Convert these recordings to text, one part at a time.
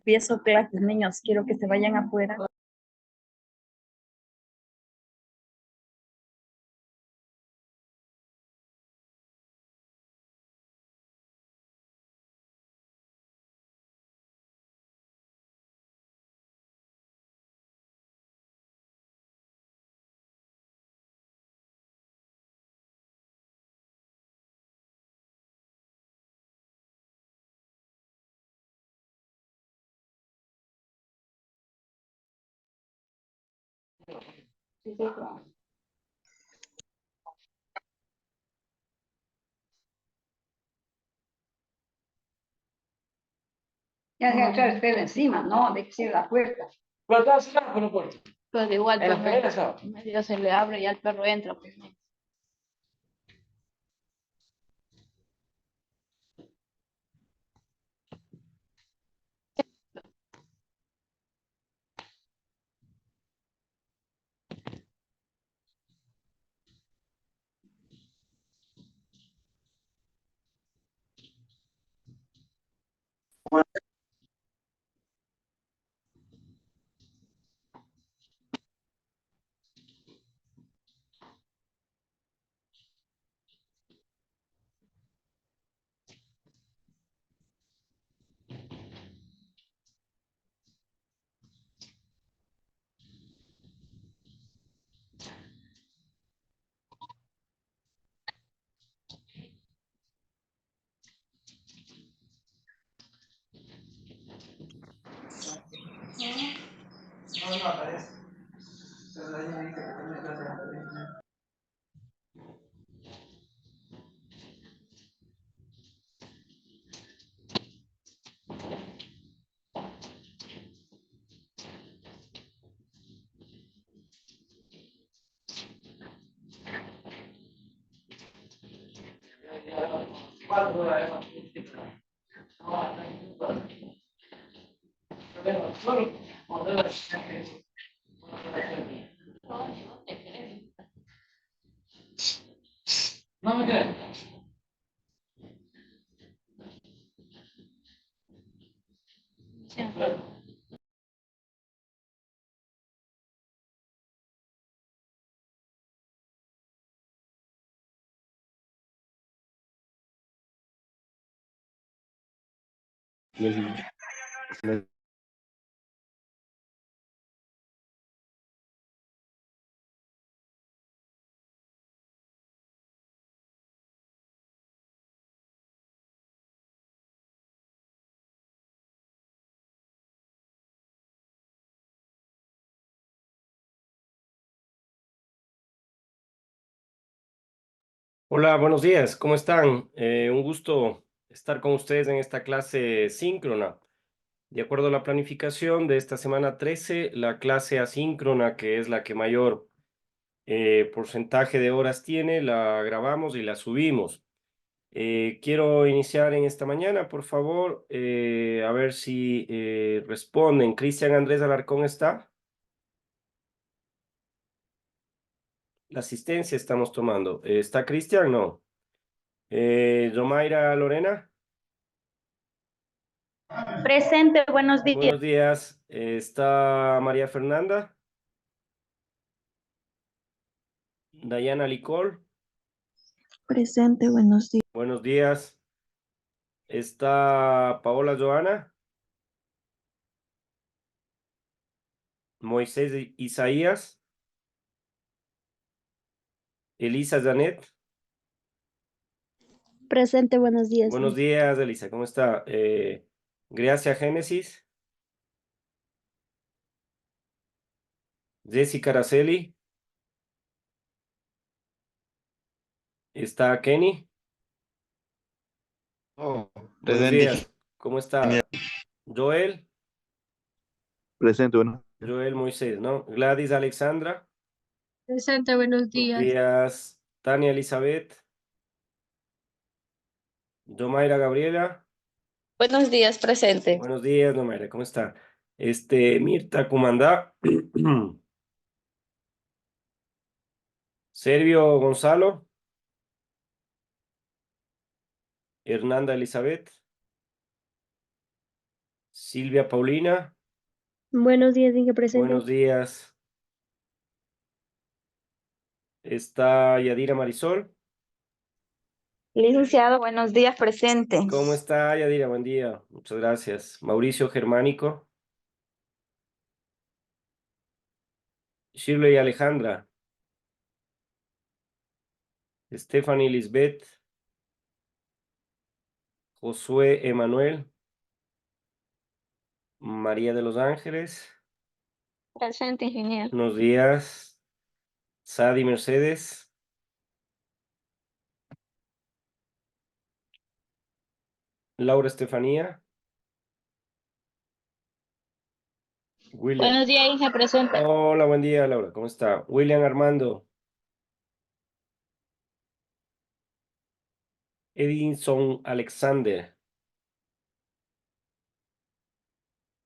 empiezo clases, niños, quiero que se vayan afuera. Ya se echar usted encima, no, de que cierre la puerta. Pero igual, En la pues, escalera, ¿sabes? medio se le abre y ya el perro entra, pues. No me crees. Hola, buenos días, ¿cómo están? Un gusto estar con ustedes en esta clase síncrona. De acuerdo a la planificación de esta semana 13, la clase asíncrona, que es la que mayor porcentaje de horas tiene, la grabamos y la subimos. Quiero iniciar en esta mañana, por favor, a ver si responden. Cristian Andrés Alarcón está. La asistencia estamos tomando. ¿Está Cristian? No. Yomaira Lorena. Presente, buenos días. Buenos días. ¿Está María Fernanda? Dayana Licol. Presente, buenos días. Buenos días. ¿Está Paola Joana? Moisés Isaías. Elisa Janet. Presente, buenos días. Buenos días, Elisa. ¿Cómo está? Gracia Génesis. Jessica Araceli. ¿Está Kenny? Oh, Buenos presente. días. ¿Cómo está? Joel. Presente, bueno. Joel Moisés, ¿no? Gladys Alexandra. Presente, buenos Buenos días. días. Tania Elizabeth. Yomaira Gabriela. Buenos días, presente. Buenos días, Yomaira. ¿Cómo está? Mirta Cumandá. Servio Gonzalo. Hernanda Elizabeth. Silvia Paulina, Buenos días, Inge, presente. buenos días. Está Yadira Marisol. Licenciado, buenos días, presente. ¿Cómo está Yadira? Buen día. Muchas gracias. Mauricio Germánico. Shirley Alejandra. Stephanie Lisbeth. Josué Emanuel. María de los Ángeles. Presente, ingeniero. Buenos días. Sadi Mercedes. Laura Estefanía. William. Buenos días, Inge, presente. Hola, buen día, Laura. ¿Cómo está? William Armando. Edinson Alexander.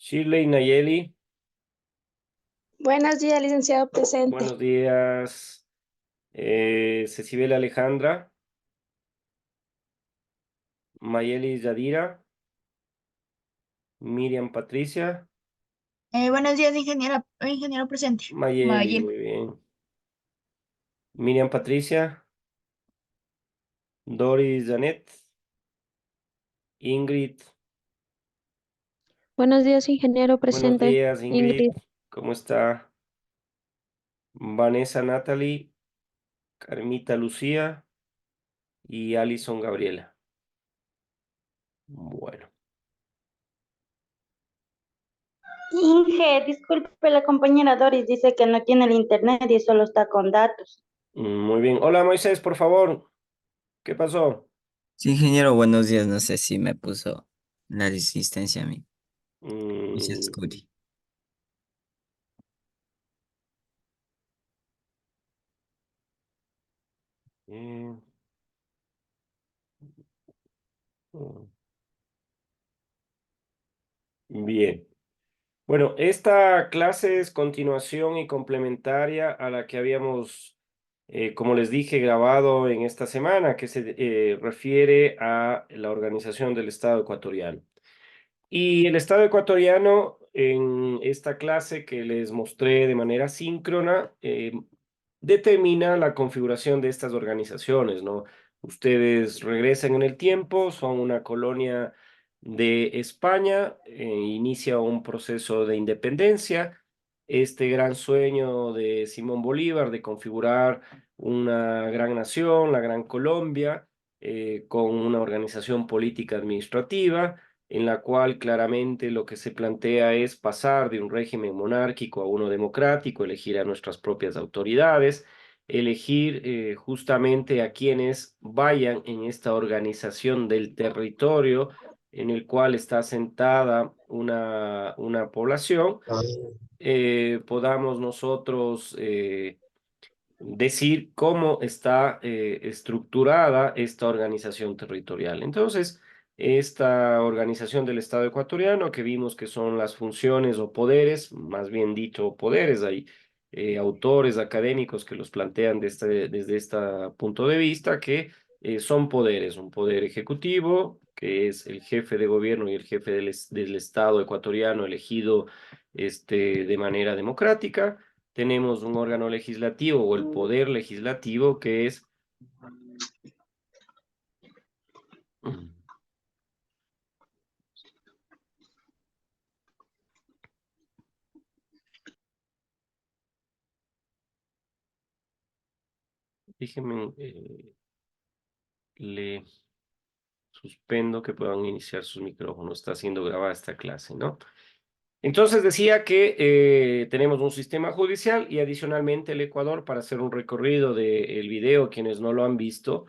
Shirley Nayeli. Buenos días, licenciado, presente. Buenos días. Cecibel Alejandra. Mayeli Yadira. Miriam Patricia. Buenos días, ingeniero presente. Mayeli, muy bien. Miriam Patricia. Doris Janet. Ingrid. Buenos días, ingeniero, Buenos presente. días, Ingrid. ¿Cómo está? Vanessa Natalie. Carmita Lucía. Y Alison Gabriela. Bueno. Inge, disculpe, la compañera Doris dice que no tiene el internet y solo está con datos. Muy bien. Hola, Moisés, por favor. ¿Qué pasó? Sí, ingeniero, buenos días. No sé si me puso la resistencia a mí. Moisés Mm, Curi. eh, mm, Bien. Bueno, esta clase es continuación y complementaria a la que habíamos, como les dije, grabado en esta semana, que se refiere a la organización del Estado ecuatoriano. Y el Estado ecuatoriano, en esta clase que les mostré de manera síncrona, determina la configuración de estas organizaciones, ¿no? Ustedes regresan en el tiempo, son una colonia de España, inicia un proceso de independencia, este gran sueño de Simón Bolívar de configurar una gran nación, la Gran Colombia, con una organización política administrativa, en la cual claramente lo que se plantea es pasar de un régimen monárquico a uno democrático, elegir a nuestras propias autoridades, elegir justamente a quienes vayan en esta organización del territorio en el cual está asentada una población, podamos nosotros decir cómo está estructurada esta organización territorial. Entonces, esta organización del Estado ecuatoriano, que vimos que son las funciones o poderes, más bien dicho poderes, hay autores académicos que los plantean desde este punto de vista, que son poderes, un poder ejecutivo, que es el jefe de gobierno y el jefe del Estado ecuatoriano elegido de manera democrática. Tenemos un órgano legislativo o el poder legislativo que es déjenme, le suspendo que puedan iniciar sus micrófonos. Está siendo grabada esta clase, ¿no? Entonces decía que tenemos un sistema judicial y adicionalmente el Ecuador, para hacer un recorrido del video, quienes no lo han visto,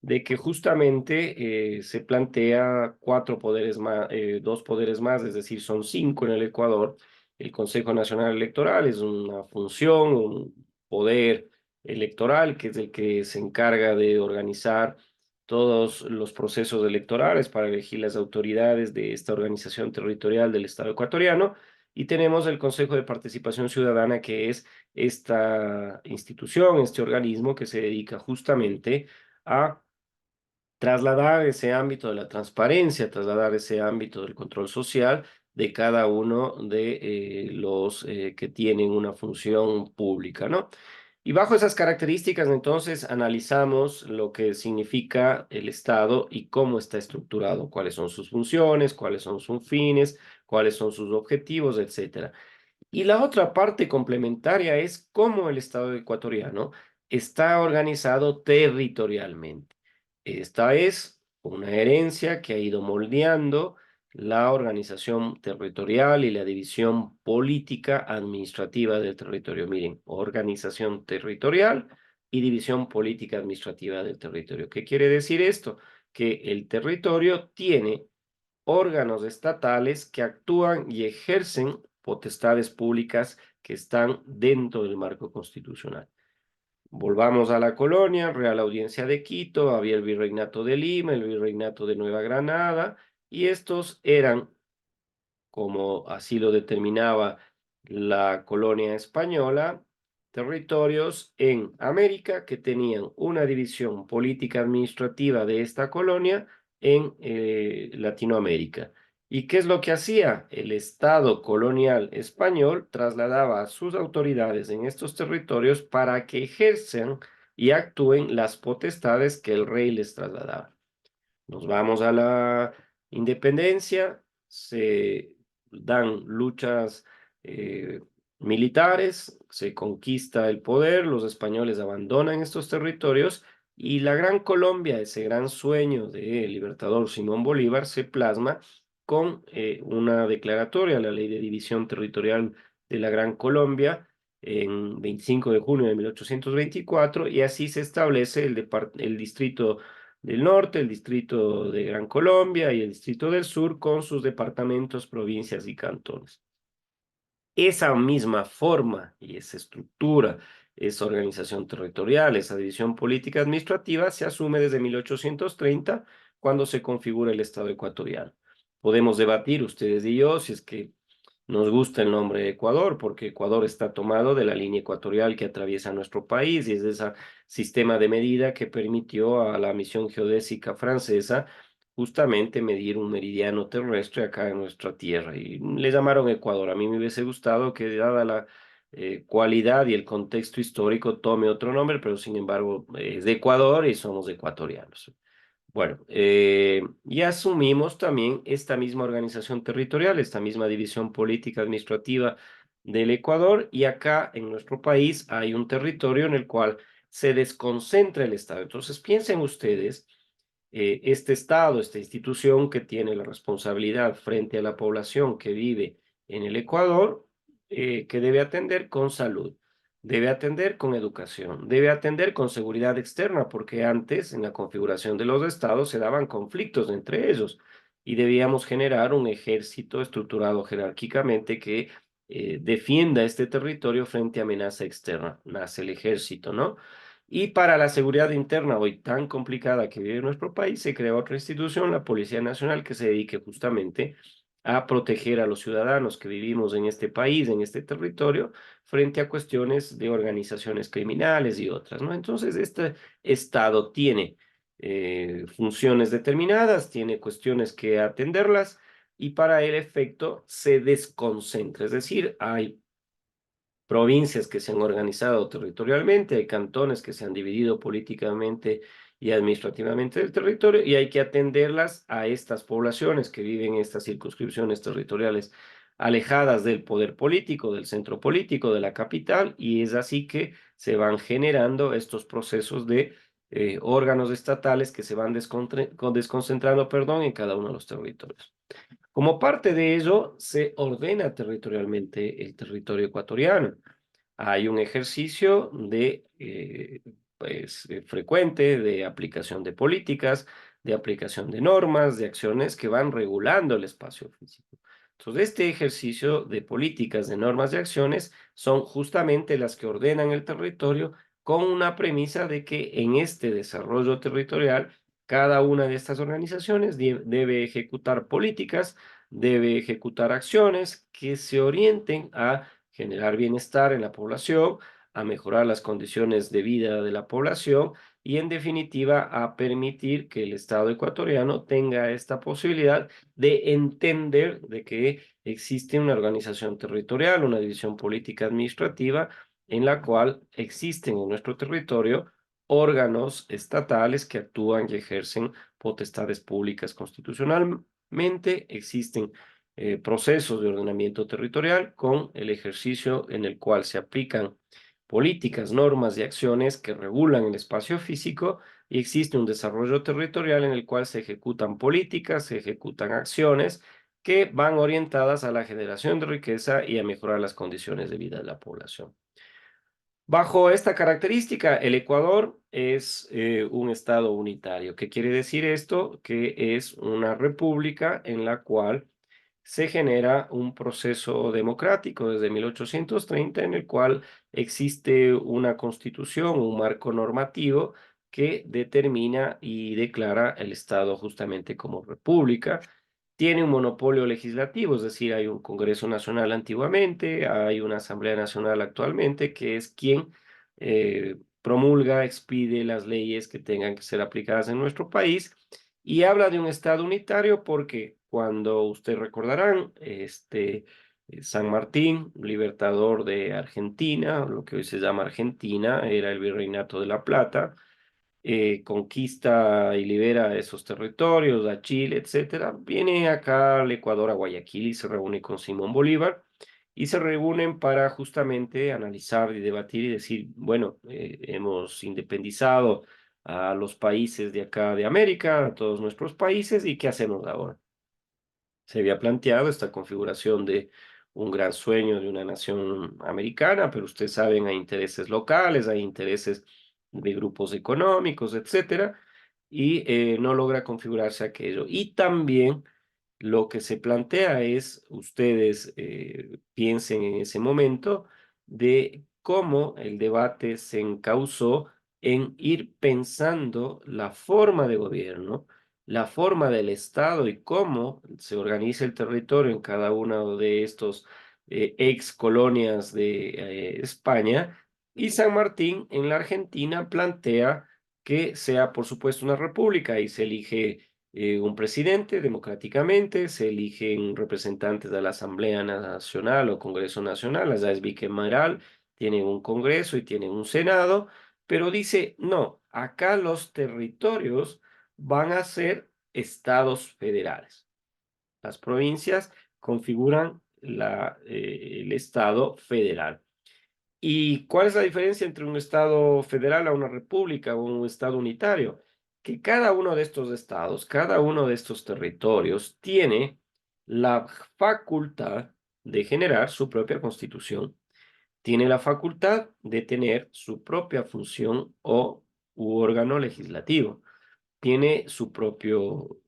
de que justamente se plantea dos poderes más, es decir, son 5 en el Ecuador. El Consejo Nacional Electoral es una función, un poder electoral, que es el que se encarga de organizar todos los procesos electorales para elegir las autoridades de esta organización territorial del Estado ecuatoriano. Y tenemos el Consejo de Participación Ciudadana, que es esta institución, este organismo que se dedica justamente a trasladar ese ámbito de la transparencia, trasladar ese ámbito del control social de cada uno de los que tienen una función pública, ¿no? Y bajo esas características, entonces, analizamos lo que significa el Estado y cómo está estructurado, cuáles son sus funciones, cuáles son sus fines, cuáles son sus objetivos, etcétera. Y la otra parte complementaria es cómo el Estado ecuatoriano está organizado territorialmente. Esta es una herencia que ha ido moldeando la organización territorial y la división política administrativa del territorio. Miren, organización territorial y división política administrativa del territorio. ¿Qué quiere decir esto? Que el territorio tiene órganos estatales que actúan y ejercen potestades públicas que están dentro del marco constitucional. Volvamos a la colonia, Real Audiencia de Quito, había el Virreinato de Lima, el Virreinato de Nueva Granada, y estos eran, como así lo determinaba la colonia española, territorios en América que tenían una división política administrativa de esta colonia en Latinoamérica. ¿Y qué es lo que hacía? El Estado colonial español trasladaba a sus autoridades en estos territorios para que ejerzan y actúen las potestades que el rey les trasladaba. Nos vamos a la independencia, se dan luchas militares, se conquista el poder, los españoles abandonan estos territorios y la Gran Colombia, ese gran sueño del libertador Simón Bolívar, se plasma con una declaratoria, la Ley de División Territorial de la Gran Colombia, en 25 de junio de 1824, y así se establece el distrito del norte, el distrito de Gran Colombia y el distrito del sur con sus departamentos, provincias y cantones. Esa misma forma y esa estructura, esa organización territorial, esa división política administrativa se asume desde 1830 cuando se configura el Estado ecuatoriano. Podemos debatir ustedes y yo si es que nos gusta el nombre de Ecuador, porque Ecuador está tomado de la línea ecuatorial que atraviesa nuestro país y es de ese sistema de medida que permitió a la misión geodésica francesa justamente medir un meridiano terrestre acá en nuestra tierra. Y le llamaron Ecuador. A mí me hubiese gustado que, dada la cualidad y el contexto histórico, tome otro nombre, pero sin embargo es de Ecuador y somos ecuatorianos. Bueno, y asumimos también esta misma organización territorial, esta misma división política administrativa del Ecuador, y acá en nuestro país hay un territorio en el cual se desconcentra el Estado. Entonces piensen ustedes, este Estado, esta institución que tiene la responsabilidad frente a la población que vive en el Ecuador, que debe atender con salud, debe atender con educación, debe atender con seguridad externa, porque antes en la configuración de los estados se daban conflictos entre ellos y debíamos generar un ejército estructurado jerárquicamente que defienda este territorio frente a amenaza externa. Nace el ejército, ¿no? Y para la seguridad interna, hoy tan complicada que vive nuestro país, se crea otra institución, la Policía Nacional, que se dedique justamente a proteger a los ciudadanos que vivimos en este país, en este territorio, frente a cuestiones de organizaciones criminales y otras, ¿no? Entonces, este Estado tiene funciones determinadas, tiene cuestiones que atenderlas y para el efecto se desconcentra, es decir, hay provincias que se han organizado territorialmente, hay cantones que se han dividido políticamente y administrativamente del territorio, y hay que atenderlas a estas poblaciones que viven en estas circunscripciones territoriales alejadas del poder político, del centro político, de la capital, y es así que se van generando estos procesos de órganos estatales que se van desconcentrando, en cada uno de los territorios. Como parte de ello, se ordena territorialmente el territorio ecuatoriano. Hay un ejercicio de, frecuente de aplicación de políticas, de aplicación de normas, de acciones que van regulando el espacio físico. Entonces, este ejercicio de políticas, de normas y acciones son justamente las que ordenan el territorio con una premisa de que en este desarrollo territorial cada una de estas organizaciones debe ejecutar políticas, debe ejecutar acciones que se orienten a generar bienestar en la población, a mejorar las condiciones de vida de la población y en definitiva a permitir que el Estado ecuatoriano tenga esta posibilidad de entender de que existe una organización territorial, una división política administrativa en la cual existen en nuestro territorio órganos estatales que actúan y ejercen potestades públicas constitucionalmente, existen procesos de ordenamiento territorial con el ejercicio en el cual se aplican políticas, normas y acciones que regulan el espacio físico y existe un desarrollo territorial en el cual se ejecutan políticas, se ejecutan acciones que van orientadas a la generación de riqueza y a mejorar las condiciones de vida de la población. Bajo esta característica, el Ecuador es un estado unitario. ¿Qué quiere decir esto? Que es una república en la cual se genera un proceso democrático desde 1830 en el cual existe una constitución, un marco normativo que determina y declara el Estado justamente como república. Tiene un monopolio legislativo, es decir, hay un Congreso Nacional antiguamente, hay una Asamblea Nacional actualmente, que es quien promulga, expide las leyes que tengan que ser aplicadas en nuestro país, y habla de un Estado unitario porque cuando ustedes recordarán, San Martín, libertador de Argentina, lo que hoy se llama Argentina, era el Virreinato de la Plata, conquista y libera esos territorios, a Chile, etcétera. Viene acá al Ecuador, a Guayaquil, y se reúne con Simón Bolívar, y se reúnen para justamente analizar y debatir y decir, bueno, hemos independizado a los países de acá de América, a todos nuestros países, ¿y qué hacemos ahora? Se había planteado esta configuración de un gran sueño de una nación americana, pero ustedes saben, hay intereses locales, hay intereses de grupos económicos, etcétera, y no logra configurarse aquello. Y también lo que se plantea es, ustedes piensen en ese momento de cómo el debate se encauzó en ir pensando la forma de gobierno, la forma del Estado y cómo se organiza el territorio en cada una de estos ex colonias de España. Y San Martín en la Argentina plantea que sea, por supuesto, una república y se elige un presidente democráticamente, se eligen representantes de la Asamblea Nacional o Congreso Nacional, allá es bicameral, tienen un Congreso y tienen un Senado, pero dice, no, acá los territorios van a ser estados federales. Las provincias configuran el estado federal. ¿Y cuál es la diferencia entre un estado federal a una república o un estado unitario? Que cada uno de estos estados, cada uno de estos territorios tiene la facultad de generar su propia constitución, tiene la facultad de tener su propia función u órgano legislativo, tiene su propio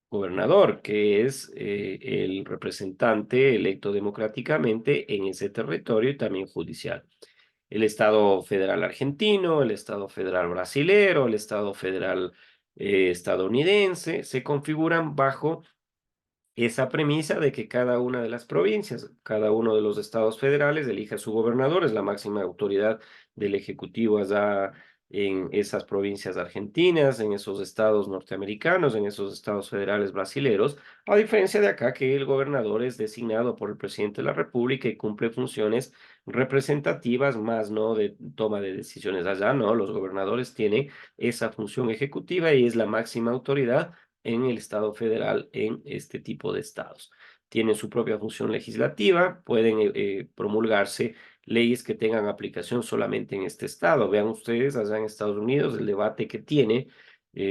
gobernador, que es el representante electo democráticamente en ese territorio y también judicial. El Estado federal argentino, el Estado federal brasilero, el Estado federal estadounidense, se configuran bajo esa premisa de que cada una de las provincias, cada uno de los estados federales elija su gobernador, es la máxima autoridad del Ejecutivo allá en esas provincias argentinas, en esos estados norteamericanos, en esos estados federales brasileros, a diferencia de acá que el gobernador es designado por el presidente de la República y cumple funciones representativas, más no de toma de decisiones. Allá no, los gobernadores tienen esa función ejecutiva y es la máxima autoridad en el Estado federal en este tipo de estados. Tienen su propia función legislativa, pueden promulgarse leyes que tengan aplicación solamente en este estado. Vean ustedes allá en Estados Unidos el debate que tiene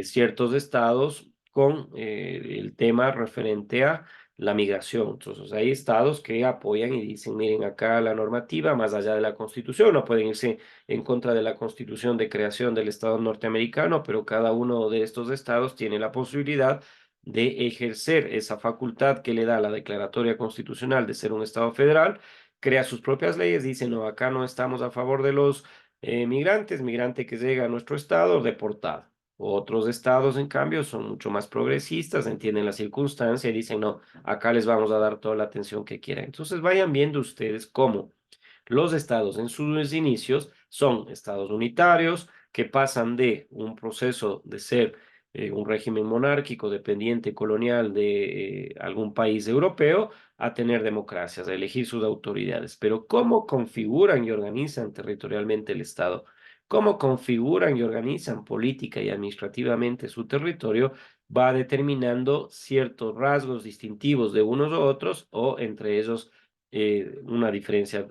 ciertos estados con el tema referente a la migración. Entonces hay estados que apoyan y dicen, miren, acá la normativa, más allá de la Constitución, no pueden irse en contra de la Constitución de creación del Estado norteamericano, pero cada uno de estos estados tiene la posibilidad de ejercer esa facultad que le da la declaratoria constitucional de ser un estado federal, crea sus propias leyes, dice, no, acá no estamos a favor de los migrante que llega a nuestro estado, deportado. Otros estados, en cambio, son mucho más progresistas, entienden la circunstancia y dicen, no, acá les vamos a dar toda la atención que quieran. Entonces vayan viendo ustedes cómo los estados en sus inicios son estados unitarios, que pasan de un proceso de ser un régimen monárquico dependiente colonial de algún país europeo a tener democracias, a elegir sus autoridades. Pero ¿cómo configuran y organizan territorialmente el Estado? ¿Cómo configuran y organizan política y administrativamente su territorio? Va determinando ciertos rasgos distintivos de unos u otros o entre ellos una diferencia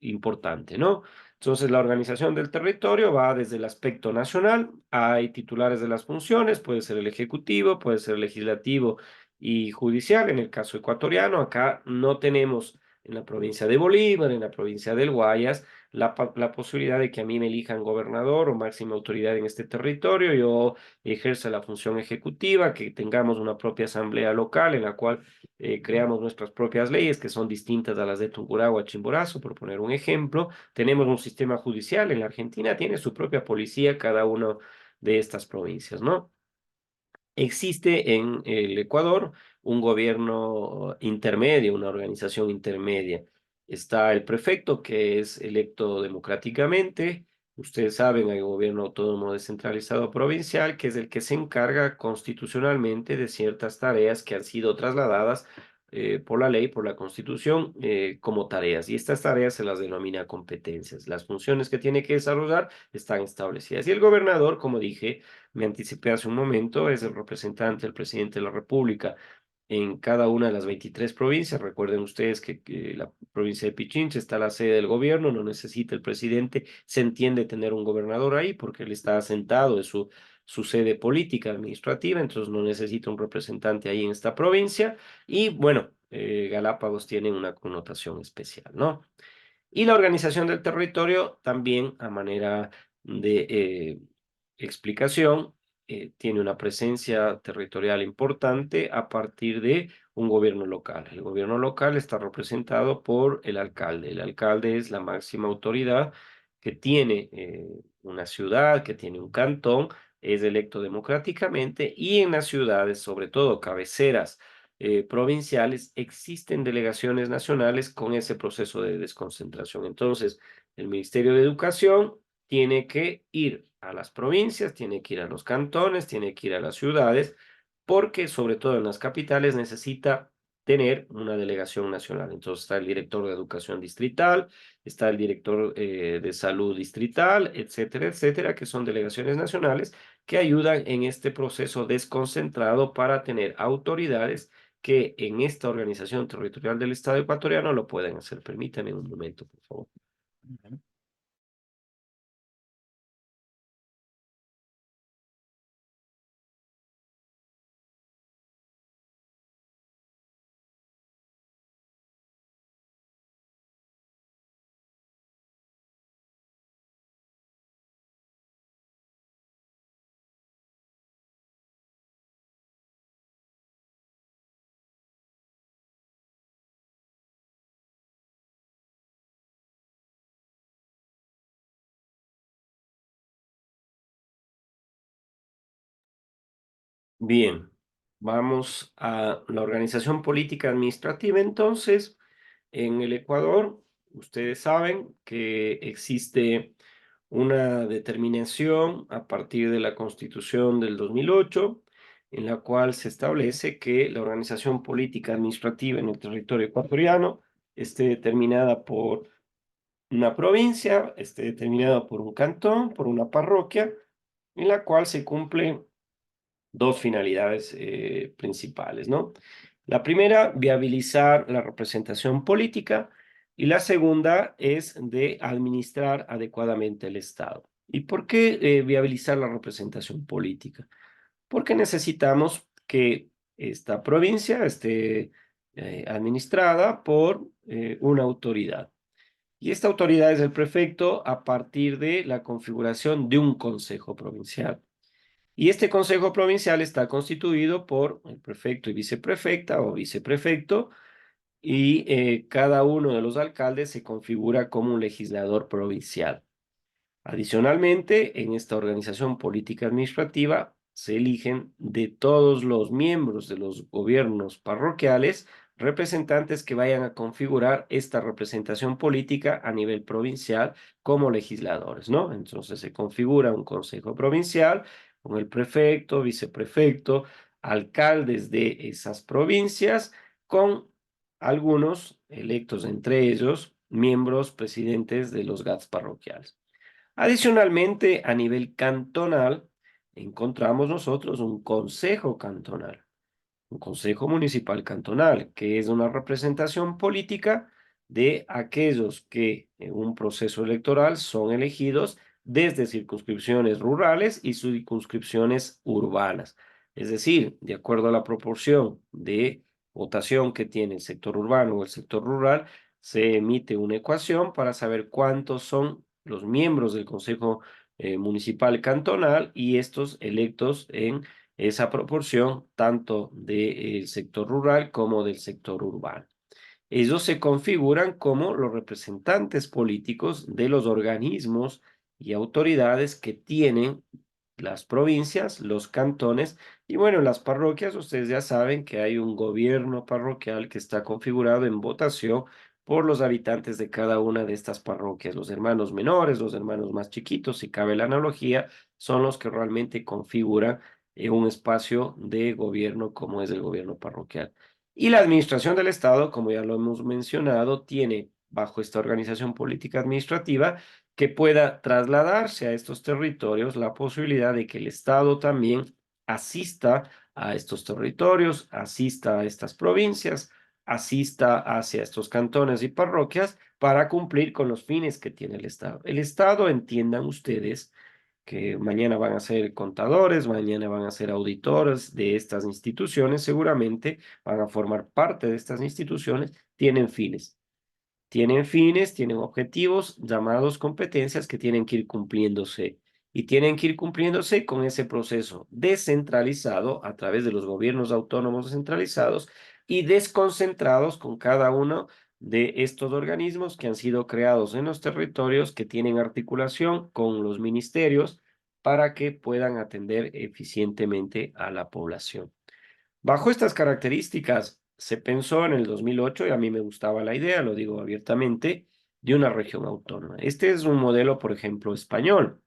importante, ¿no? Entonces, la organización del territorio va desde el aspecto nacional, hay titulares de las funciones, puede ser el ejecutivo, puede ser el legislativo y judicial, en el caso ecuatoriano, acá no tenemos en la provincia de Bolívar, en la provincia del Guayas, la posibilidad de que a mí me elijan gobernador o máxima autoridad en este territorio, yo ejerza la función ejecutiva, que tengamos una propia asamblea local en la cual creamos nuestras propias leyes que son distintas a las de Tungurahua, Chimborazo, por poner un ejemplo. Tenemos un sistema judicial en la Argentina, tiene su propia policía cada una de estas provincias, ¿no? Existe en el Ecuador un gobierno intermedio, una organización intermedia. Está el prefecto, que es electo democráticamente. Ustedes saben, hay un gobierno autónomo descentralizado provincial, que es el que se encarga constitucionalmente de ciertas tareas que han sido trasladadas por la ley, por la Constitución, como tareas. Y estas tareas se las denomina competencias. Las funciones que tiene que desarrollar están establecidas. Y el gobernador, como dije, me anticipé hace un momento, es el representante del presidente de la República en cada una de las 23 provincias. Recuerden ustedes que la provincia de Pichincha está la sede del gobierno, no necesita el presidente, se entiende tener un gobernador ahí porque él está asentado, es su sede política, administrativa, entonces no necesita un representante ahí en esta provincia. Y bueno, Galápagos tiene una connotación especial, ¿no? Y la organización del territorio también a manera de explicación tiene una presencia territorial importante a partir de un gobierno local. El gobierno local está representado por el alcalde. El alcalde es la máxima autoridad que tiene una ciudad, que tiene un cantón, es electo democráticamente y en las ciudades, sobre todo cabeceras provinciales, existen delegaciones nacionales con ese proceso de desconcentración. Entonces, el Ministerio de Educación tiene que ir a las provincias, tiene que ir a los cantones, tiene que ir a las ciudades, porque sobre todo en las capitales necesita tener una delegación nacional. Entonces está el director de educación distrital, está el director de salud distrital, etcétera, etcétera, que son delegaciones nacionales que ayudan en este proceso desconcentrado para tener autoridades que en esta organización territorial del Estado ecuatoriano lo pueden hacer. Permítanme un momento, por favor. Bien, vamos a la organización política administrativa. Entonces, en el Ecuador, ustedes saben que existe una determinación a partir de la Constitución del 2008, en la cual se establece que la organización política administrativa en el territorio ecuatoriano esté determinada por una provincia, esté determinada por un cantón, por una parroquia, en la cual se cumple dos finalidades principales, ¿no? La primera, viabilizar la representación política y la segunda es de administrar adecuadamente el Estado. ¿Y por qué viabilizar la representación política? Porque necesitamos que esta provincia esté administrada por una autoridad. Y esta autoridad es el prefecto a partir de la configuración de un consejo provincial. Y este consejo provincial está constituido por el prefecto y viceprefecta o viceprefecto, y cada uno de los alcaldes se configura como un legislador provincial. Adicionalmente, en esta organización política administrativa se eligen de todos los miembros de los gobiernos parroquiales representantes que vayan a configurar esta representación política a nivel provincial como legisladores, ¿no? Entonces se configura un consejo provincial con el prefecto, viceprefecto, alcaldes de esas provincias, con algunos electos entre ellos, miembros presidentes de los GATS parroquiales. Adicionalmente, a nivel cantonal, encontramos nosotros un consejo cantonal, un consejo municipal cantonal, que es una representación política de aquellos que en un proceso electoral son elegidos desde circunscripciones rurales y circunscripciones urbanas. Es decir, de acuerdo a la proporción de votación que tiene el sector urbano o el sector rural, se emite una ecuación para saber cuántos son los miembros del Consejo Municipal Cantonal y estos electos en esa proporción tanto del sector rural como del sector urbano. Ellos se configuran como los representantes políticos de los organismos y autoridades que tienen las provincias, los cantones y bueno, las parroquias. Ustedes ya saben que hay un gobierno parroquial que está configurado en votación por los habitantes de cada una de estas parroquias. Los hermanos menores, los hermanos más chiquitos, si cabe la analogía, son los que realmente configuran un espacio de gobierno como es el gobierno parroquial. Y la administración del Estado, como ya lo hemos mencionado, tiene bajo esta organización política administrativa que pueda trasladarse a estos territorios la posibilidad de que el Estado también asista a estos territorios, asista a estas provincias, asista hacia estos cantones y parroquias para cumplir con los fines que tiene el Estado. El Estado, entiendan ustedes, que mañana van a ser contadores, mañana van a ser auditores de estas instituciones, seguramente van a formar parte de estas instituciones, tienen fines. Tienen fines, tienen objetivos llamados competencias que tienen que ir cumpliéndose. Y tienen que ir cumpliéndose con ese proceso descentralizado a través de los gobiernos autónomos descentralizados y desconcentrados con cada uno de estos organismos que han sido creados en los territorios, que tienen articulación con los ministerios para que puedan atender eficientemente a la población. Bajo estas características, se pensó en el 2008, y a mí me gustaba la idea, lo digo abiertamente, de una región autónoma. Este es un modelo, por ejemplo, español.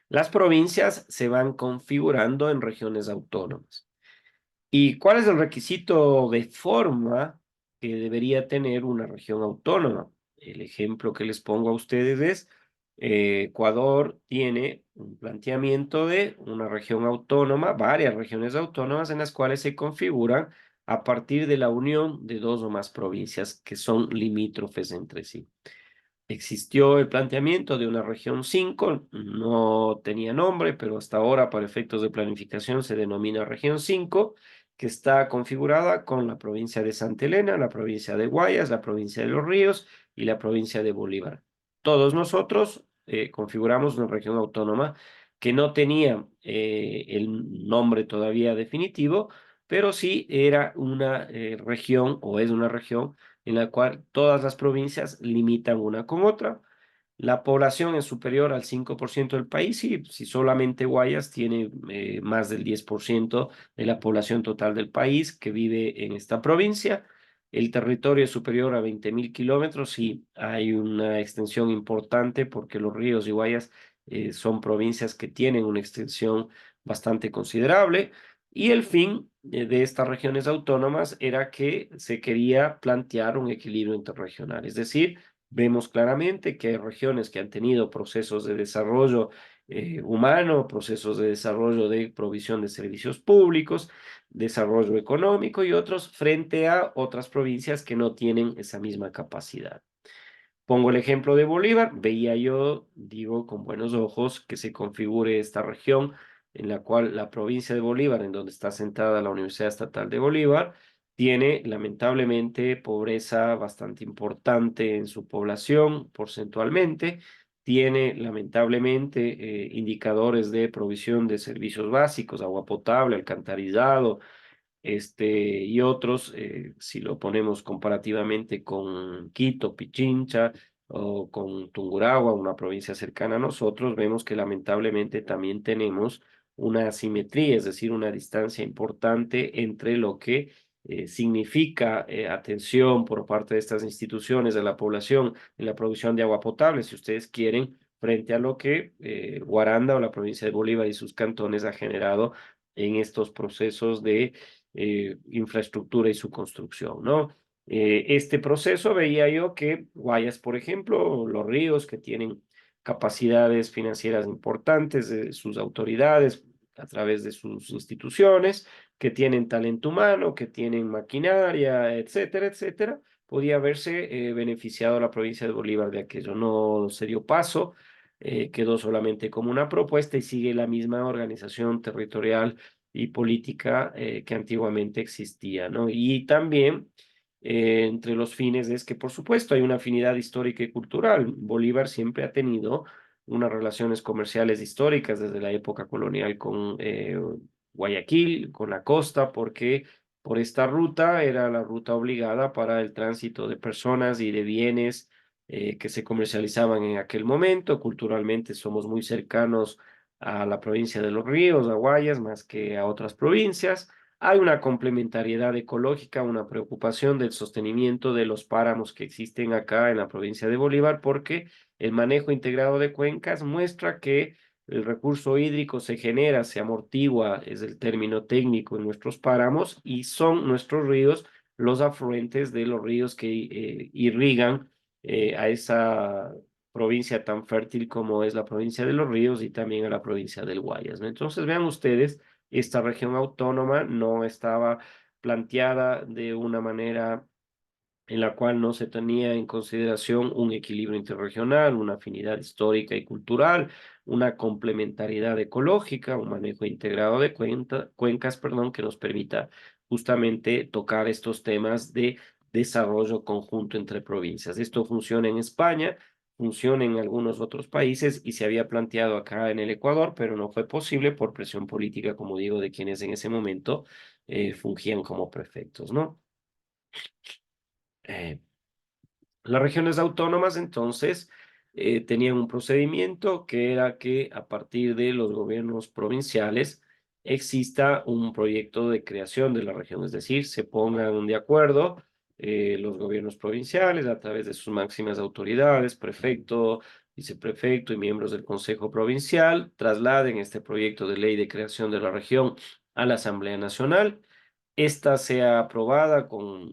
Las provincias se van configurando en regiones autónomas. ¿Y cuál es el requisito de forma que debería tener una región autónoma? El ejemplo que les pongo a ustedes es Ecuador tiene un planteamiento de una región autónoma, varias regiones autónomas en las cuales se configuran a partir de la unión de dos o más provincias que son limítrofes entre sí. Existió el planteamiento de una región 5, no tenía nombre, pero hasta ahora para efectos de planificación se denomina región 5, que está configurada con la provincia de Santa Elena, la provincia de Guayas, la provincia de Los Ríos y la provincia de Bolívar. Todos nosotros configuramos una región autónoma que no tenía el nombre todavía definitivo, pero sí era una región o es una región en la cual todas las provincias limitan una con otra. La población es superior al 5% del país y si solamente Guayas tiene más del 10% de la población total del país que vive en esta provincia. El territorio es superior a 20.000 kilómetros y hay una extensión importante porque Los Ríos y Guayas son provincias que tienen una extensión bastante considerable. Y el fin de estas regiones autónomas era que se quería plantear un equilibrio interregional, es decir, vemos claramente que hay regiones que han tenido procesos de desarrollo humano, procesos de desarrollo de provisión de servicios públicos, desarrollo económico y otros frente a otras provincias que no tienen esa misma capacidad. Pongo el ejemplo de Bolívar. Veía yo, digo, con buenos ojos que se configure esta región en la cual la provincia de Bolívar, en donde está sentada la Universidad Estatal de Bolívar, tiene lamentablemente pobreza bastante importante en su población porcentualmente, tiene lamentablemente indicadores de provisión de servicios básicos, agua potable, alcantarillado, y otros, si lo ponemos comparativamente con Quito, Pichincha o con Tungurahua, una provincia cercana a nosotros, vemos que lamentablemente también tenemos una asimetría, es decir, una distancia importante entre lo que significa atención por parte de estas instituciones de la población en la provisión de agua potable, si ustedes quieren, frente a lo que Guaranda o la provincia de Bolívar y sus cantones ha generado en estos procesos de infraestructura y su construcción, ¿no? Este proceso veía yo que Guayas, por ejemplo, los ríos que tienen capacidades financieras importantes de sus autoridades a través de sus instituciones, que tienen talento humano, que tienen maquinaria, etcétera, etcétera, podía haberse beneficiado la provincia de Bolívar de aquello. No se dio paso, quedó solamente como una propuesta y sigue la misma organización territorial y política que antiguamente existía, ¿no? Y también entre los fines es que, por supuesto, hay una afinidad histórica y cultural. Bolívar siempre ha tenido unas relaciones comerciales históricas desde la época colonial con Guayaquil, con la costa, porque por esta ruta era la ruta obligada para el tránsito de personas y de bienes que se comercializaban en aquel momento. Culturalmente somos muy cercanos a la provincia de Los Ríos, a Guayas, más que a otras provincias. Hay una complementariedad ecológica, una preocupación del sostenimiento de los páramos que existen acá en la provincia de Bolívar, porque el manejo integrado de cuencas muestra que el recurso hídrico se genera, se amortigua, es el término técnico en nuestros páramos, y son nuestros ríos los afluentes de los ríos que irrigan a esa provincia tan fértil como es la provincia de Los Ríos y también a la provincia del Guayas, ¿no? Entonces vean ustedes, esta región autónoma no estaba planteada de una manera en la cual no se tenía en consideración un equilibrio interregional, una afinidad histórica y cultural, una complementariedad ecológica, un manejo integrado de cuencas, que nos permita justamente tocar estos temas de desarrollo conjunto entre provincias. Esto funciona en España, funciona en algunos otros países y se había planteado acá en el Ecuador, pero no fue posible por presión política, como digo, de quienes en ese momento fungían como prefectos, ¿no? Las regiones autónomas, entonces, tenían un procedimiento que era que a partir de los gobiernos provinciales exista un proyecto de creación de la región, es decir, se pongan de acuerdo los gobiernos provinciales a través de sus máximas autoridades, prefecto, viceprefecto y miembros del Consejo Provincial, trasladen este proyecto de ley de creación de la región a la Asamblea Nacional. Esta sea aprobada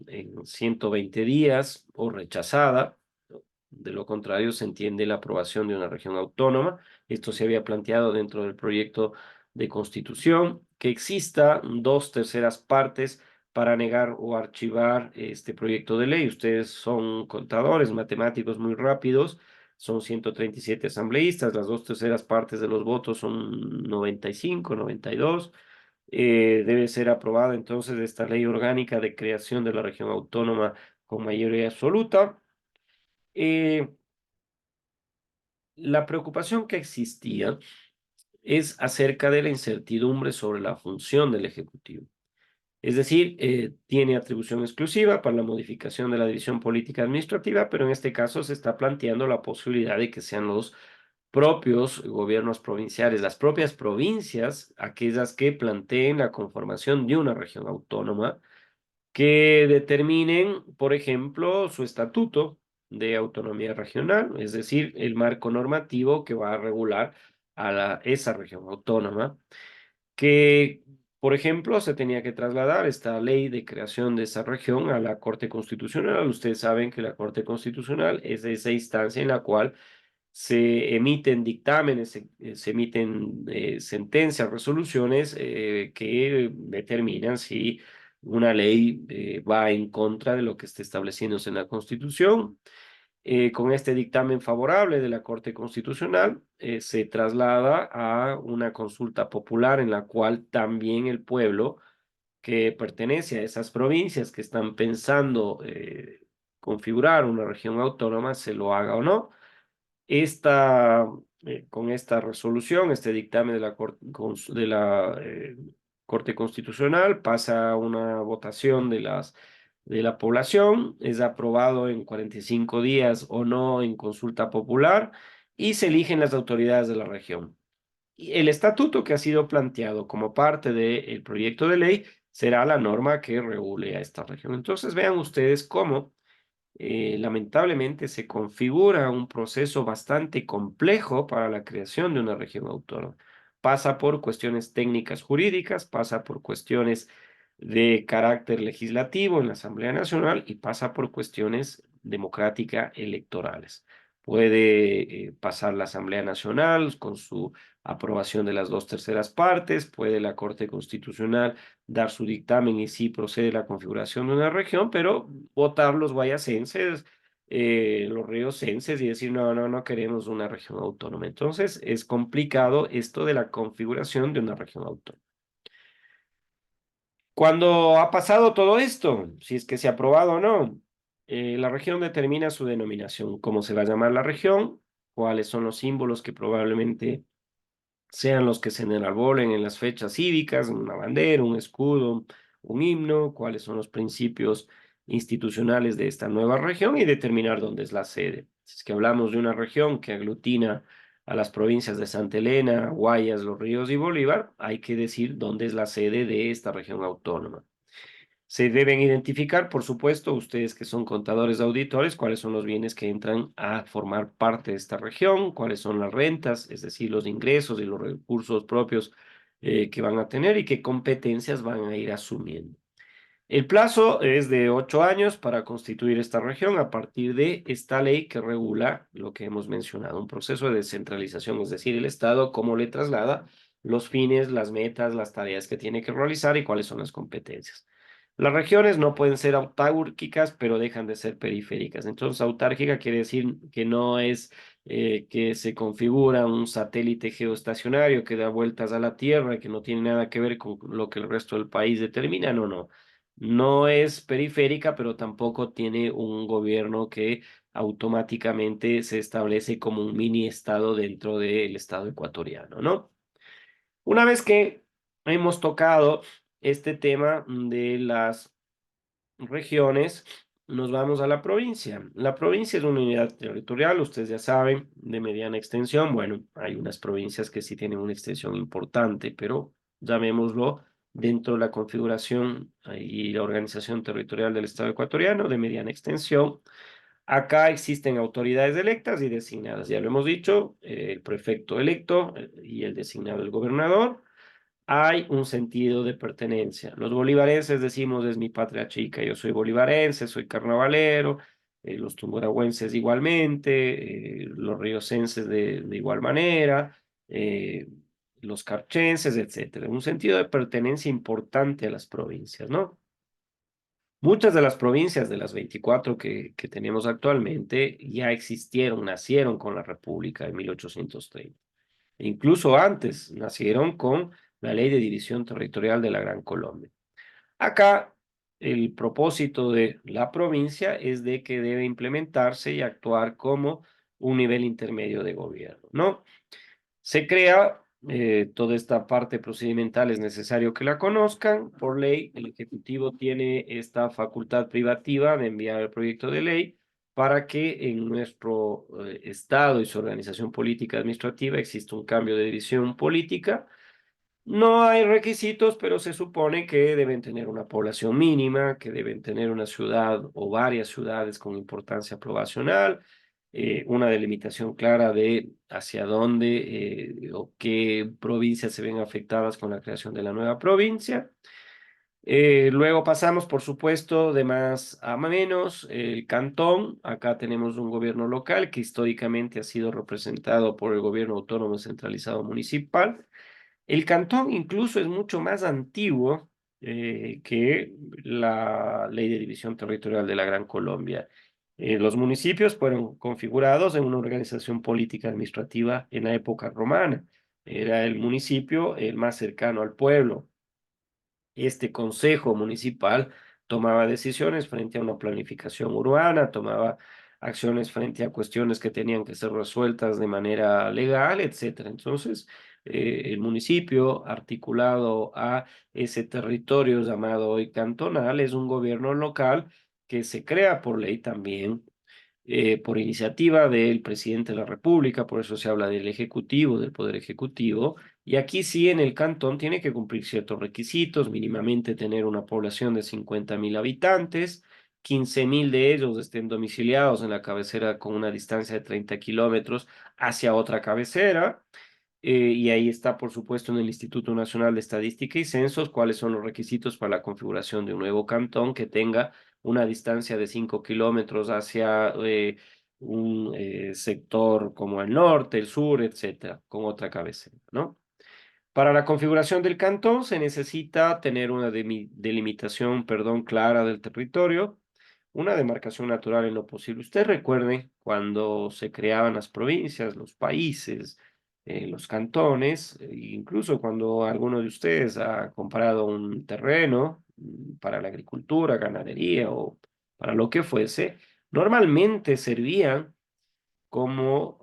en 120 días o rechazada. De lo contrario, se entiende la aprobación de una región autónoma. Esto se había planteado dentro del proyecto de constitución, que exista 2/3 partes para negar o archivar este proyecto de ley. Ustedes son contadores, matemáticos muy rápidos. Son 137 asambleístas, las 2/3 partes de los votos son 95, 92. Debe ser aprobada entonces esta ley orgánica de creación de la región autónoma con mayoría absoluta. La preocupación que existía es acerca de la incertidumbre sobre la función del Ejecutivo. Es decir, tiene atribución exclusiva para la modificación de la división política administrativa, pero en este caso se está planteando la posibilidad de que sean los propios gobiernos provinciales, las propias provincias, aquellas que planteen la conformación de una región autónoma, que determinen, por ejemplo, su estatuto de autonomía regional, es decir, el marco normativo que va a regular a esa región autónoma, que, por ejemplo, se tenía que trasladar esta ley de creación de esa región a la Corte Constitucional. Ustedes saben que la Corte Constitucional es esa instancia en la cual se emiten dictámenes, se emiten sentencias, resoluciones que determinan si una ley va en contra de lo que está estableciéndose en la Constitución. Con este dictamen favorable de la Corte Constitucional, se traslada a una consulta popular en la cual también el pueblo que pertenece a esas provincias que están pensando configurar una región autónoma se lo haga o no. Con esta resolución, este dictamen de la Corte Constitucional pasa a una votación de la población, es aprobado en 45 días o no en consulta popular y se eligen las autoridades de la región. Y el estatuto que ha sido planteado como parte del proyecto de ley será la norma que regule a esta región. Entonces vean ustedes cómo lamentablemente se configura un proceso bastante complejo para la creación de una región autónoma. Pasa por cuestiones técnicas jurídicas, pasa por cuestiones de carácter legislativo en la Asamblea Nacional y pasa por cuestiones democráticas electorales. Puede pasar la Asamblea Nacional con su aprobación de las 2/3 partes, puede la Corte Constitucional dar su dictamen y sí procede la configuración de una región, pero votar los guayacenses, los riocenses y decir, no queremos una región autónoma. Entonces, es complicado esto de la configuración de una región autónoma. Cuando ha pasado todo esto, si es que se ha aprobado o no, la región determina su denominación, cómo se va a llamar la región, cuáles son los símbolos que probablemente sean los que se enarbolen en las fechas cívicas, una bandera, un escudo, un himno, cuáles son los principios institucionales de esta nueva región y determinar dónde es la sede. Si es que hablamos de una región que aglutina a las provincias de Santa Elena, Guayas, Los Ríos y Bolívar, hay que decir dónde es la sede de esta región autónoma. Se deben identificar, por supuesto, ustedes que son contadores auditores, cuáles son los bienes que entran a formar parte de esta región, cuáles son las rentas, es decir, los ingresos y los recursos propios que van a tener y qué competencias van a ir asumiendo. El plazo es de 8 años para constituir esta región a partir de esta ley que regula lo que hemos mencionado, un proceso de descentralización, es decir, el Estado cómo le traslada los fines, las metas, las tareas que tiene que realizar y cuáles son las competencias. Las regiones no pueden ser autárquicas, pero dejan de ser periféricas. Entonces, autárquica quiere decir que no es que se configura un satélite geoestacionario que da vueltas a la Tierra, que no tiene nada que ver con lo que el resto del país determina, no. No es periférica, pero tampoco tiene un gobierno que automáticamente se establece como un mini estado dentro del estado ecuatoriano, ¿no? Una vez que hemos tocado este tema de las regiones, nos vamos a la provincia. La provincia es una unidad territorial, ustedes ya saben, de mediana extensión. Bueno, hay unas provincias que sí tienen una extensión importante, pero llamémoslo dentro de la configuración y la organización territorial del Estado ecuatoriano de mediana extensión. Acá existen autoridades electas y designadas, ya lo hemos dicho, el prefecto electo y el designado el gobernador. Hay un sentido de pertenencia. Los bolivarenses decimos, es mi patria chica, yo soy bolivarense, soy carnavalero, los tumburagüenses igualmente, los riocenses de igual manera, los carchenses, etcétera. Un sentido de pertenencia importante a las provincias, ¿no? Muchas de las provincias de las 24 que tenemos actualmente ya existieron, nacieron con la República de 1830. E incluso antes nacieron con la Ley de División Territorial de la Gran Colombia. Acá el propósito de la provincia es de que debe implementarse y actuar como un nivel intermedio de gobierno, ¿no? Se crea toda esta parte procedimental, es necesario que la conozcan. Por ley, el Ejecutivo tiene esta facultad privativa de enviar el proyecto de ley para que en nuestro Estado y su organización política administrativa exista un cambio de división política. No hay requisitos, pero se supone que deben tener una población mínima, que deben tener una ciudad o varias ciudades con importancia poblacional, una delimitación clara de hacia dónde o qué provincias se ven afectadas con la creación de la nueva provincia. Luego pasamos, por supuesto, de más a menos, el cantón. Acá tenemos un gobierno local que históricamente ha sido representado por el gobierno autónomo centralizado municipal. El cantón incluso es mucho más antiguo que la Ley de División Territorial de la Gran Colombia. Los municipios fueron configurados en una organización política administrativa en la época romana. Era el municipio el más cercano al pueblo. Este consejo municipal tomaba decisiones frente a una planificación urbana, tomaba acciones frente a cuestiones que tenían que ser resueltas de manera legal, etcétera. Entonces, el municipio articulado a ese territorio llamado hoy cantonal es un gobierno local que se crea por ley también, por iniciativa del presidente de la República, por eso se habla del Ejecutivo, del Poder Ejecutivo, Y aquí sí, en el cantón tiene que cumplir ciertos requisitos, mínimamente tener una población de 50.000 habitantes, 15.000 de ellos estén domiciliados en la cabecera con una distancia de 30 kilómetros hacia otra cabecera. Y ahí está, por supuesto, en el Instituto Nacional de Estadística y Censos, cuáles son los requisitos para la configuración de un nuevo cantón que tenga una distancia de 5 kilómetros hacia un sector como el norte, el sur, etcétera, con otra cabecera, ¿no? Para la configuración del cantón se necesita tener una delimitación, perdón, clara del territorio, una demarcación natural en lo posible. Usted recuerde cuando se creaban las provincias, los países, los cantones, incluso cuando alguno de ustedes ha comprado un terreno para la agricultura, ganadería o para lo que fuese, normalmente servían como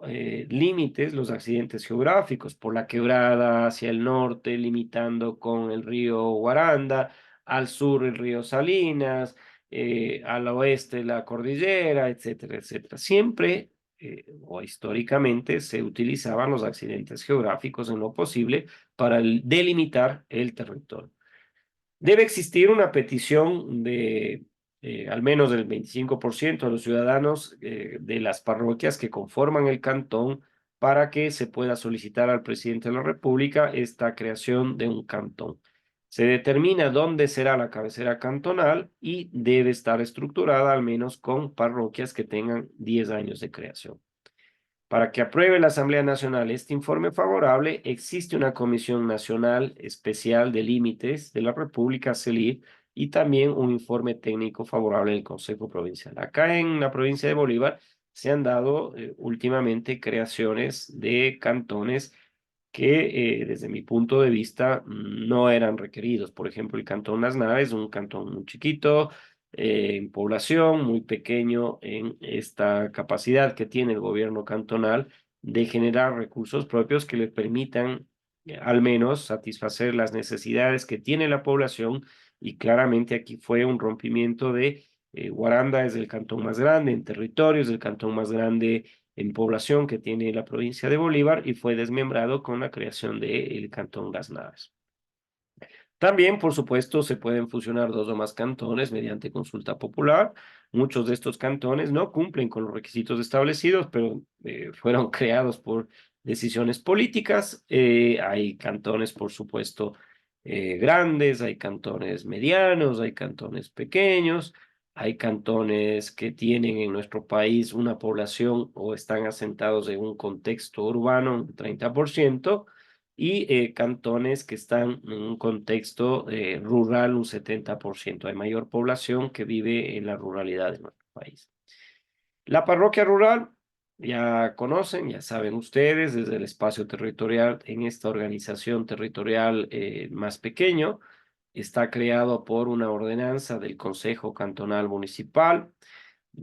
límites los accidentes geográficos, por la quebrada hacia el norte, limitando con el río Guaranda, al sur el río Salinas, al oeste la cordillera, etcétera, etcétera. Siempre o históricamente se utilizaban los accidentes geográficos en lo posible para delimitar el territorio. Debe existir una petición de al menos del 25% de los ciudadanos de las parroquias que conforman el cantón para que se pueda solicitar al presidente de la República esta creación de un cantón. Se determina dónde será la cabecera cantonal y debe estar estructurada al menos con parroquias que tengan 10 años de creación. Para que apruebe la Asamblea Nacional este informe favorable, existe una Comisión Nacional Especial de Límites de la República, CELIP, y también un informe técnico favorable del Consejo Provincial. Acá en la provincia de Bolívar se han dado últimamente creaciones de cantones que desde mi punto de vista no eran requeridos. Por ejemplo, el Cantón Las Naves, un cantón muy chiquito, en población, muy pequeño en esta capacidad que tiene el gobierno cantonal de generar recursos propios que le permitan al menos satisfacer las necesidades que tiene la población, y claramente aquí fue un rompimiento de Guaranda es el cantón más grande en territorio, es el cantón más grande en población que tiene la provincia de Bolívar y fue desmembrado con la creación del Cantón Las Naves. También, por supuesto, se pueden fusionar dos o más cantones mediante consulta popular. Muchos de estos cantones no cumplen con los requisitos establecidos, pero fueron creados por decisiones políticas. Hay cantones, por supuesto, grandes, hay cantones medianos, hay cantones pequeños, hay cantones que tienen en nuestro país una población o están asentados en un contexto urbano, un 30%, y cantones que están en un contexto rural, un 70%. Hay mayor población que vive en la ruralidad de nuestro país. La parroquia rural, ya conocen, ya saben ustedes, desde el espacio territorial en esta organización territorial más pequeño, está creado por una ordenanza del Consejo Cantonal Municipal.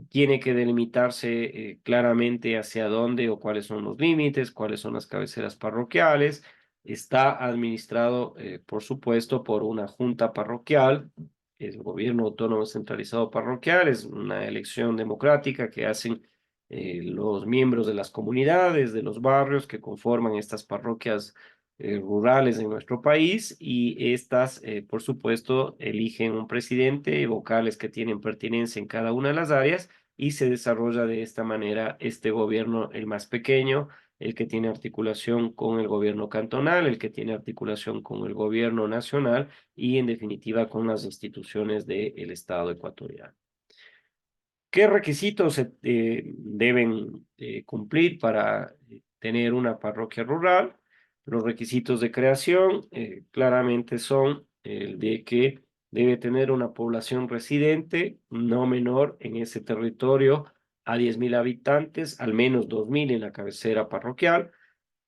Tiene que delimitarse claramente hacia dónde o cuáles son los límites, cuáles son las cabeceras parroquiales. Está administrado, por supuesto, por una junta parroquial, el gobierno autónomo centralizado parroquial, es una elección democrática que hacen los miembros de las comunidades, de los barrios que conforman estas parroquias rurales en nuestro país, y estas, por supuesto, eligen un presidente y vocales que tienen pertinencia en cada una de las áreas, y se desarrolla de esta manera este gobierno, el más pequeño, el que tiene articulación con el gobierno cantonal, el que tiene articulación con el gobierno nacional y, en definitiva, con las instituciones del Estado ecuatoriano. ¿Qué requisitos se deben cumplir para tener una parroquia rural? Los requisitos de creación claramente son el de que debe tener una población residente no menor en ese territorio a 10.000 habitantes, al menos 2.000 en la cabecera parroquial.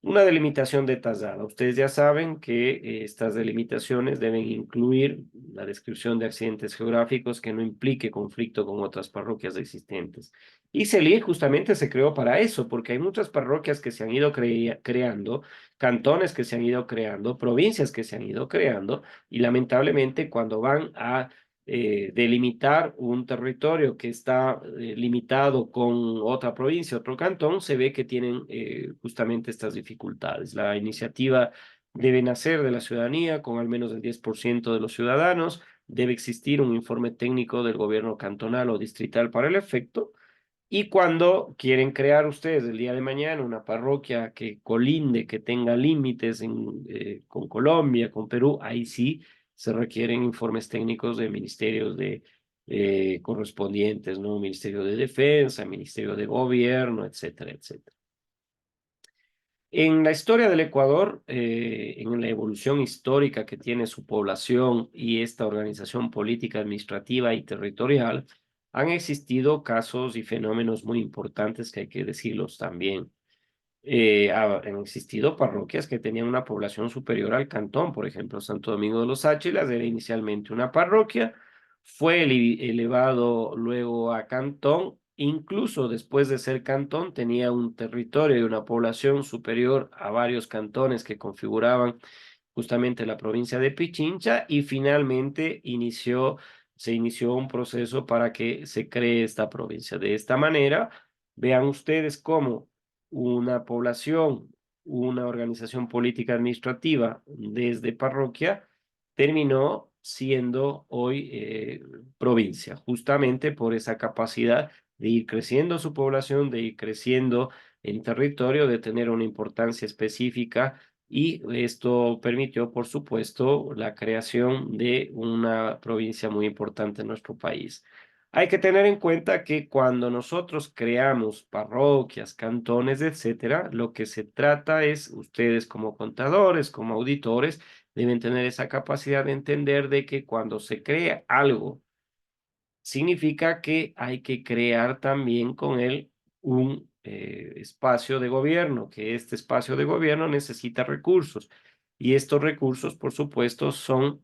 Una delimitación detallada. Ustedes ya saben que estas delimitaciones deben incluir la descripción de accidentes geográficos que no implique conflicto con otras parroquias existentes. Y CELIR justamente se creó para eso, porque hay muchas parroquias que se han ido creando, cantones que se han ido creando, provincias que se han ido creando, y lamentablemente cuando van a delimitar un territorio que está limitado con otra provincia, otro cantón, se ve que tienen justamente estas dificultades. La iniciativa debe nacer de la ciudadanía con al menos el 10% de los ciudadanos, debe existir un informe técnico del gobierno cantonal o distrital para el efecto, y cuando quieren crear ustedes el día de mañana una parroquia que colinde, que tenga límites con Colombia, con Perú, ahí sí se requieren informes técnicos de ministerios correspondientes, ¿no? Ministerio de Defensa, Ministerio de Gobierno, etcétera, etcétera. En la historia del Ecuador, en la evolución histórica que tiene su población y esta organización política, administrativa y territorial, han existido casos y fenómenos muy importantes que hay que decirlos también. Han existido parroquias que tenían una población superior al cantón. Por ejemplo, Santo Domingo de los Áchilas era inicialmente una parroquia, fue elevado luego a cantón. Incluso después de ser cantón, tenía un territorio y una población superior a varios cantones que configuraban justamente la provincia de Pichincha, y finalmente se inició un proceso para que se cree esta provincia. De esta manera, vean ustedes cómo una población, una organización política administrativa desde parroquia terminó siendo hoy provincia, justamente por esa capacidad de ir creciendo su población, de ir creciendo en territorio, de tener una importancia específica, y esto permitió, por supuesto, la creación de una provincia muy importante en nuestro país. Hay que tener en cuenta que cuando nosotros creamos parroquias, cantones, etcétera, lo que se trata es, ustedes como contadores, como auditores, deben tener esa capacidad de entender de que cuando se crea algo, significa que hay que crear también con él un espacio de gobierno, que este espacio de gobierno necesita recursos. Y estos recursos, por supuesto, son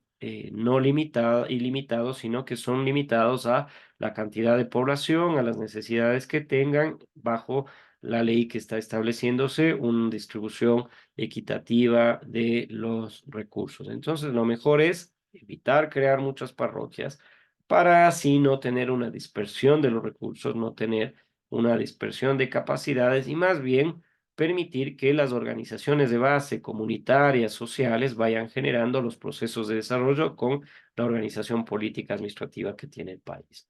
no ilimitados, sino que son limitados a la cantidad de población, a las necesidades que tengan bajo la ley que está estableciéndose, una distribución equitativa de los recursos. Entonces, lo mejor es evitar crear muchas parroquias para así no tener una dispersión de los recursos, no tener una dispersión de capacidades, y más bien permitir que las organizaciones de base comunitarias, sociales, vayan generando los procesos de desarrollo con la organización política administrativa que tiene el país.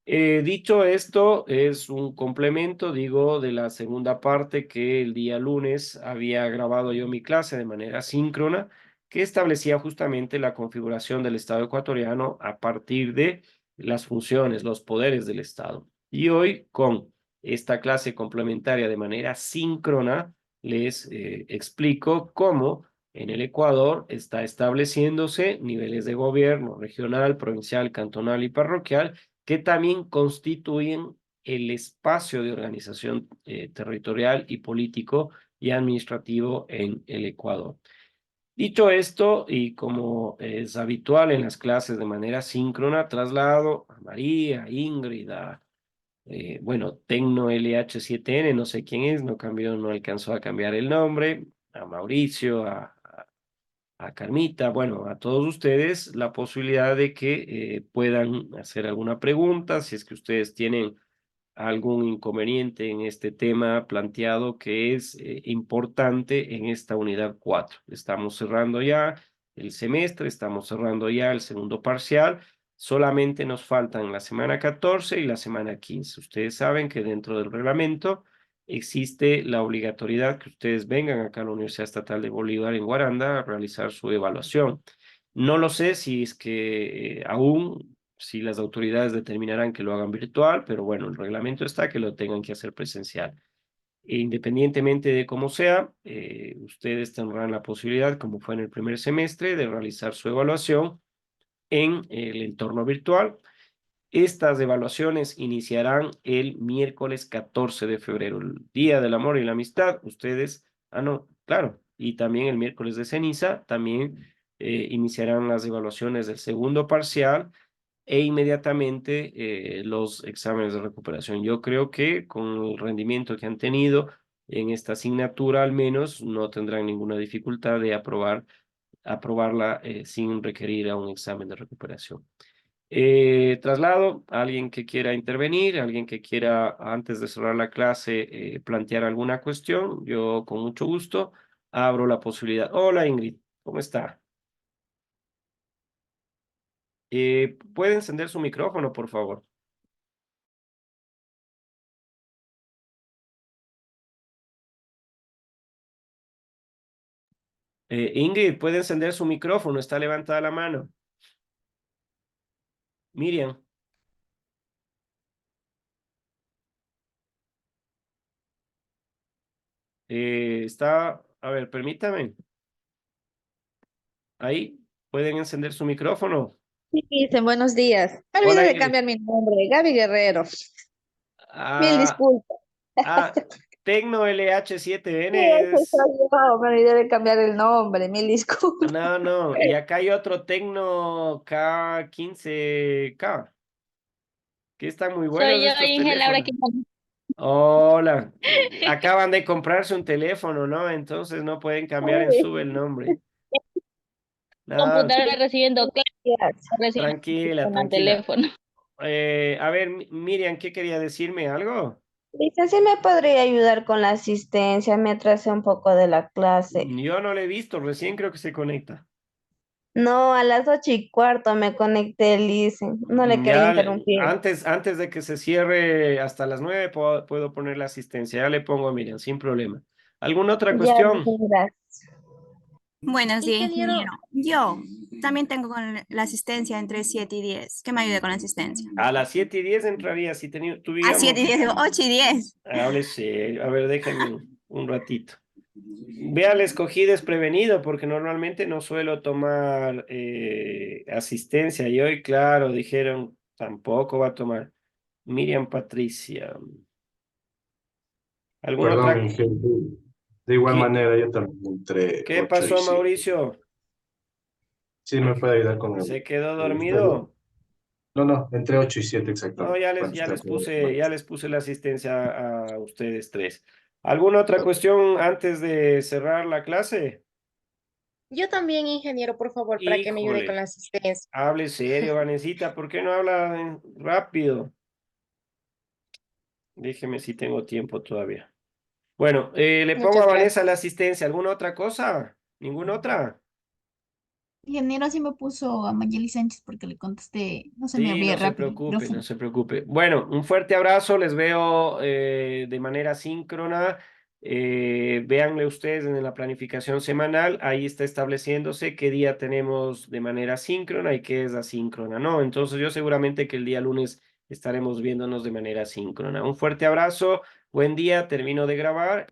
Dicho esto, es un complemento, digo, de la segunda parte que el día lunes había grabado yo mi clase de manera síncrona, que establecía justamente la configuración del Estado ecuatoriano a partir de las funciones, los poderes del Estado. Y hoy, con esta clase complementaria de manera síncrona, les explico cómo en el Ecuador está estableciéndose niveles de gobierno regional, provincial, cantonal y parroquial, que también constituyen el espacio de organización territorial y político y administrativo en el Ecuador. Dicho esto, y como es habitual en las clases de manera síncrona, traslado a María, a Ingrid, bueno, Tecno LH7N, no sé quién es, no alcanzó a cambiar el nombre, a Mauricio, a Carmita, bueno, a todos ustedes, la posibilidad de que puedan hacer alguna pregunta, si es que ustedes tienen algún inconveniente en este tema planteado, que es importante en esta unidad 4. Estamos cerrando ya el semestre, estamos cerrando ya el segundo parcial, solamente nos faltan la semana 14 y la semana 15. Ustedes saben que dentro del reglamento existe la obligatoriedad que ustedes vengan acá a la Universidad Estatal de Bolívar en Guaranda a realizar su evaluación. No lo sé si es que si las autoridades determinarán que lo hagan virtual, pero bueno, el reglamento está que lo tengan que hacer presencial. E independientemente de cómo sea, ustedes tendrán la posibilidad, como fue en el primer semestre, de realizar su evaluación en el entorno virtual. Estas evaluaciones iniciarán el miércoles 14 de febrero, el Día del Amor y la Amistad. Ustedes, no, claro, y también el miércoles de ceniza, también iniciarán las evaluaciones del segundo parcial e inmediatamente los exámenes de recuperación. Yo creo que con el rendimiento que han tenido en esta asignatura, al menos, no tendrán ninguna dificultad de aprobarla sin requerir a un examen de recuperación. Traslado a alguien que quiera intervenir, alguien que quiera, antes de cerrar la clase, plantear alguna cuestión. Yo con mucho gusto. abro la posibilidad. Hola Ingrid, ¿cómo está? ¿Puede encender su micrófono, por favor? Ingrid, ¿puede encender su micrófono? Está levantada la mano. Miriam. A ver, permítame. Ahí, ¿pueden encender su micrófono? Sí, dicen, buenos días. Me Hola, olvidé de Ingrid. cambiar mi nombre, Gaby Guerrero. Mil Ah, disculpas. Tecno LH7N Sí, ese es... soy yo. Me olvidé de cambiar el nombre, mil disculpas. No, y acá hay otro Tecno K15K, que están muy buenos Soy yo, estos Inge Laura teléfonos. Hola, acaban de comprarse un teléfono, ¿no? Entonces no pueden cambiar en sube el nombre. No, computadora recibiendo clases, recién tranquila, con el tranquila. teléfono. A ver, Miriam, ¿qué quería decirme? ¿Algo? Dice, si me podría ayudar con la asistencia, me atrasé un poco de la clase. Yo no lo he visto, recién creo que se conecta. No, a las 8:15 me conecté, Listen. No le quería interrumpir. Antes de que se cierre hasta las 9 puedo poner la asistencia. Ya le pongo a Miriam, sin problema. ¿Alguna otra Ya, cuestión? gracias. Buenos días, Ingeniero. ingeniero. Yo también tengo con la asistencia entre 7 y 10. Que me ayude con la asistencia. A las 7:10 entraría si A tuviéramos... 7 y 10, digo 8 y 10. Hable serio. A ver, déjenme un ratito. Vea, le escogí desprevenido porque normalmente no suelo tomar asistencia y hoy, claro, dijeron, tampoco va a tomar. Miriam Patricia. ¿Alguna Perdón, otra? Miguel. De igual ¿Qué, manera, yo también entre qué 8 y pasó, 7. Mauricio? Sí, me puede ayudar con ¿Se quedó el dormido? No, entre 8 y 7 No, exactamente. Cuando ya está les con el puse la asistencia a ustedes tres. ¿Alguna otra cuestión antes de cerrar la clase? Yo también, ingeniero, por favor, para que me ayude con Híjole, la asistencia. hable serio, Vanesita, ¿por qué no habla rápido? Déjeme si tengo tiempo todavía. Bueno, le pongo a Muchas Vanessa gracias. la asistencia. ¿Alguna otra cosa? ¿Ninguna otra? Ingeniero, sí me puso a Mayeli Sánchez porque le contesté, no se me Sí, abría no se rápido el preocupe, no micrófono. se preocupe. Bueno, un fuerte abrazo, les veo de manera síncrona. Véanle ustedes en la planificación semanal, ahí está estableciéndose qué día tenemos de manera síncrona y qué es asíncrona, ¿no? Entonces yo seguramente que el día lunes estaremos viéndonos de manera síncrona. Un fuerte abrazo, buen día, termino de grabar.